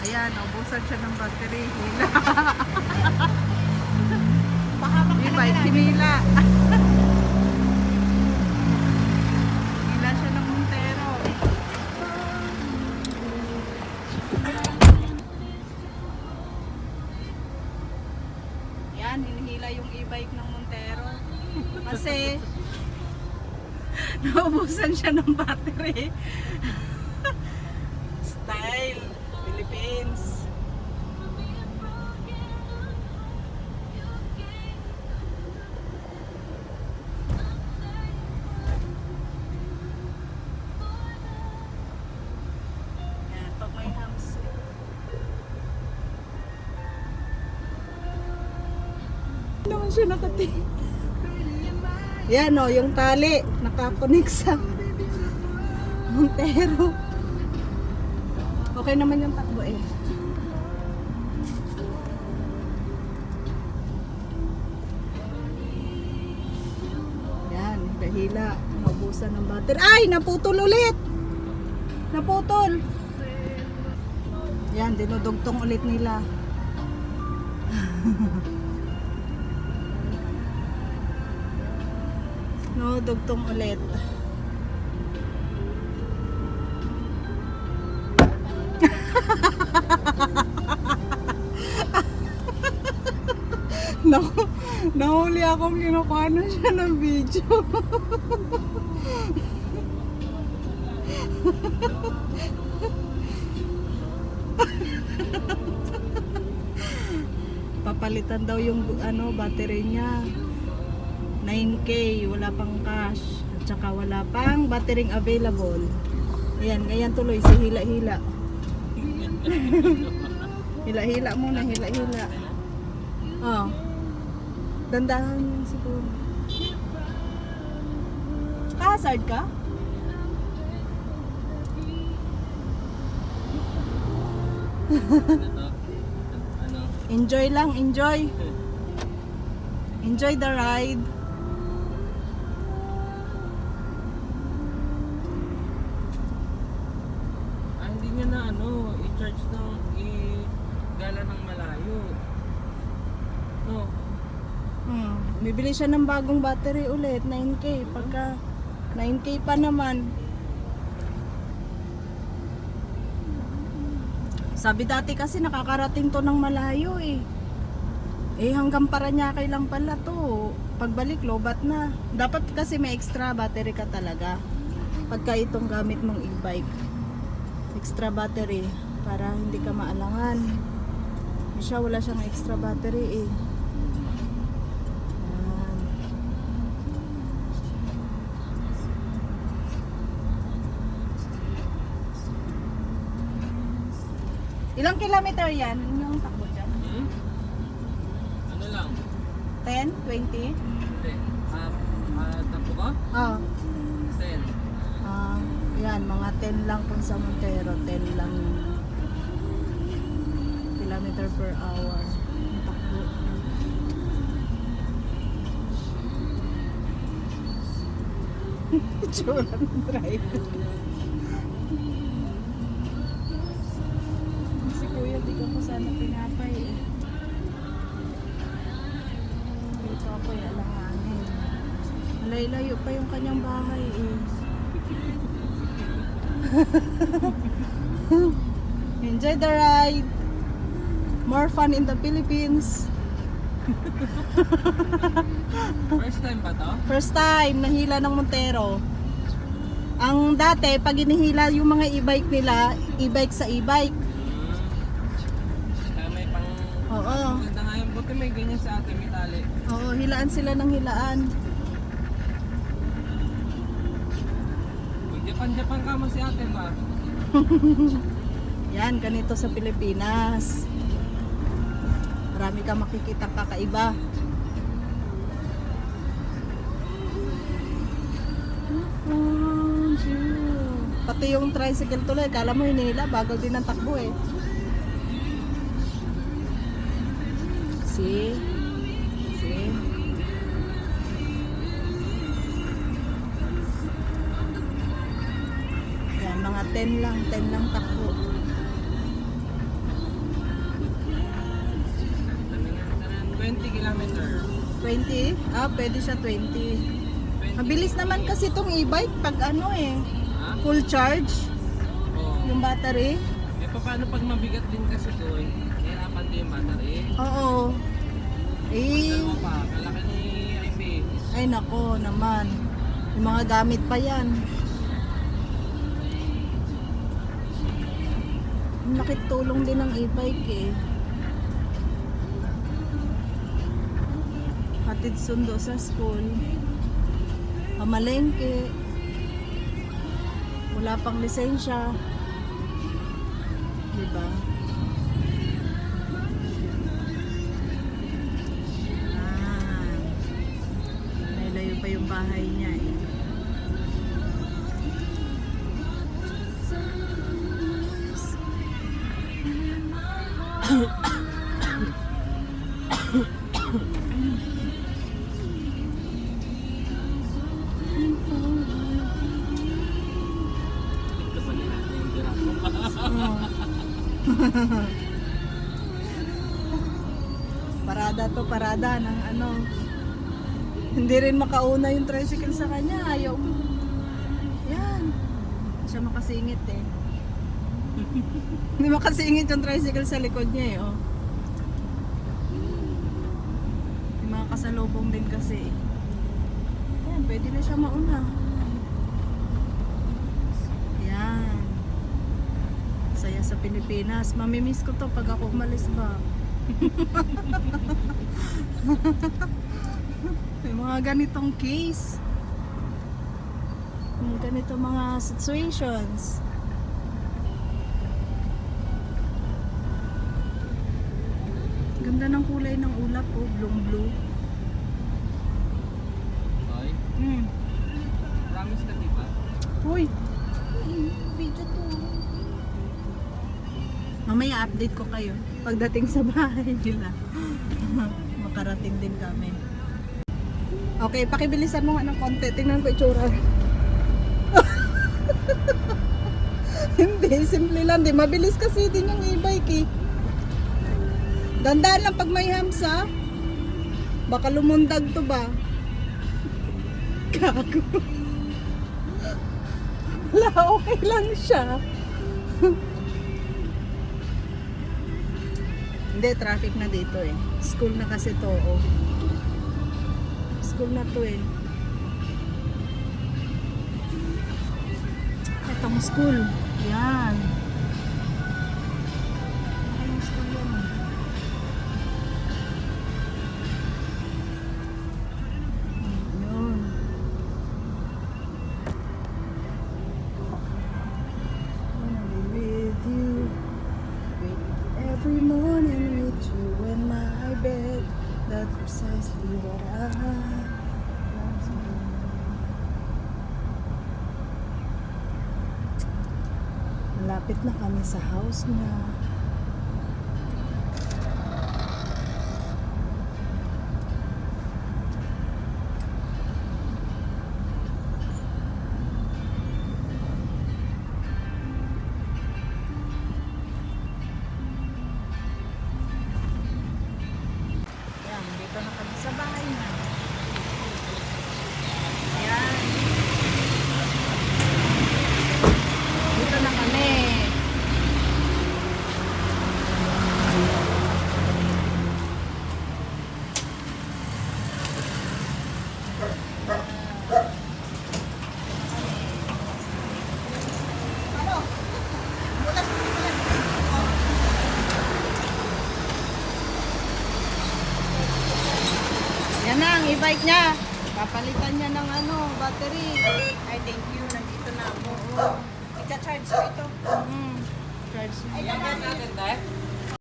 Ayan, naubusan siya ng battery. Hila. Pahamak Hinila. Hila siya ng Montero. Yan, hinihila yung e-bike ng Montero. Kasi naubusan siya ng battery. Style, Philippines. Yan, pag may hams. Naman siya nakati. Yan o, yung tali nakakonek sa Montero. Okay naman yung takbo eh. Yan, dahila. Naubusan ng battery. Ay, naputol ulit. Naputol. Yan, dinudugtong ulit nila. No, dugtong ulit. Nahuli akong kinukuha na siya ng video. Papalitan daw yung battery niya. 9K, wala pang cash. At saka wala pang battery available. Ayan, ganyan tuloy si hila-hila. Hila-hila muna, hila-hila. Oh. Dandahan yun siguro. Hazard ka? Enjoy lang, enjoy. Enjoy the ride. Hindi niya na i-charge ng gala ng malayo. No. Bibili siya ng bagong battery ulit, 9K. Pagka 9K pa naman. Sabi dati kasi nakakarating to ng malayo eh. Eh hanggang Paranaque lang pala to. Pagbalik lobat na. Dapat kasi may extra battery ka talaga. Pagka itong gamit mong e-bike. Extra battery para hindi ka maalangan. Siya wala siyang extra battery eh. Ilang kilometer yan? Yung takbo dyan? Ano lang? 10? 20? Hindi. Tapo ko? Oo. 10. Yan, mga 10 lang kung sa Montero. 10 lang kilometer per hour. Yung takbo. Tsura ng driver. Si kuya, di ko sana pinapay eh. Dito ako ay alanganin. Malay-layo pa yung kanyang bahay eh. Enjoy the ride. More fun in the Philippines. First time ba to? First time nahila ng Montero. Ang dati pag inihila yung mga e-bike nila, e-bike sa e-bike. Kaya may pang... Oo. Maganda nga yung buti may ganyan sa atin, may tali. Oo, hilaan sila ng hilaan. Japan ka mo si ate ba? Yan, ganito sa Pilipinas. Marami kang makikita kakaiba. Pati yung tricycle tuloy, kala mo hinila, bagal din ang takbo eh. See? See? Yan, mga 10 lang takbo. 20 kilometer. 20? Ah, pwede siya 20. 20 Mabilis naman kasi itong e-bike pag ano eh, Ha? full charge Oo. yung battery. Eh, paano pag mabigat din kasi ito eh? Hirapan din yung battery. Oo. Eh, Dalawa pa, kalaki ni IB. ay nako naman. Yung mga gamit pa yan. Nakit tulong din ng e-bike eh. Hatid sundo sa school. Pamalengke. Wala pang lisensya. Diba? Ah. Nailayo pa yung bahay niya eh. Ito pa din natin yung dirako. Parada to, parada ng ano. Hindi rin makauna yung tricycle sa kanya. Ayaw. Yan. Hindi siya makasingit eh. Hindi makasingit yung tricycle sa likod niya eh. Oh. Yung mga kasalubong din kasi. Yan, pwede na siya mauna. Yan. Saya sa Pilipinas. Mamimiss ko to pag ako umalis ba. May mga ganitong case. May ganitong mga situations. Ganda ng kulay ng ulap po, blue. Okay. Promise ka, di ba? Uy! Video to. Mamaya update ko kayo pagdating sa bahay nila. Makarating din kami. Okay, pakibilisan mo nga ng konti. Tingnan ko itsura. Hindi, simple lang. Di, mabilis kasi din yung e-bike eh. Dandaan lang pag may hamsa. Baka lumundag to ba? Gago. Wala, okay lang siya. Hindi, traffic na dito eh. School na kasi to, oh. School na to eh. Itong school. Yan. Itong school yan. Yun. With you. Every morning with you in my bed. That's precisely what I want to do. Malapit na kami sa house niya. Yan, dito na kami sa bahay na. Yan. Dito na kami. Yan na ang e-bike niya. Papalitan niya ng ano, battery. Ay, thank you. Nandito na ako. Ika-charge ko ito. Charge niya. Iyan natin, dahil?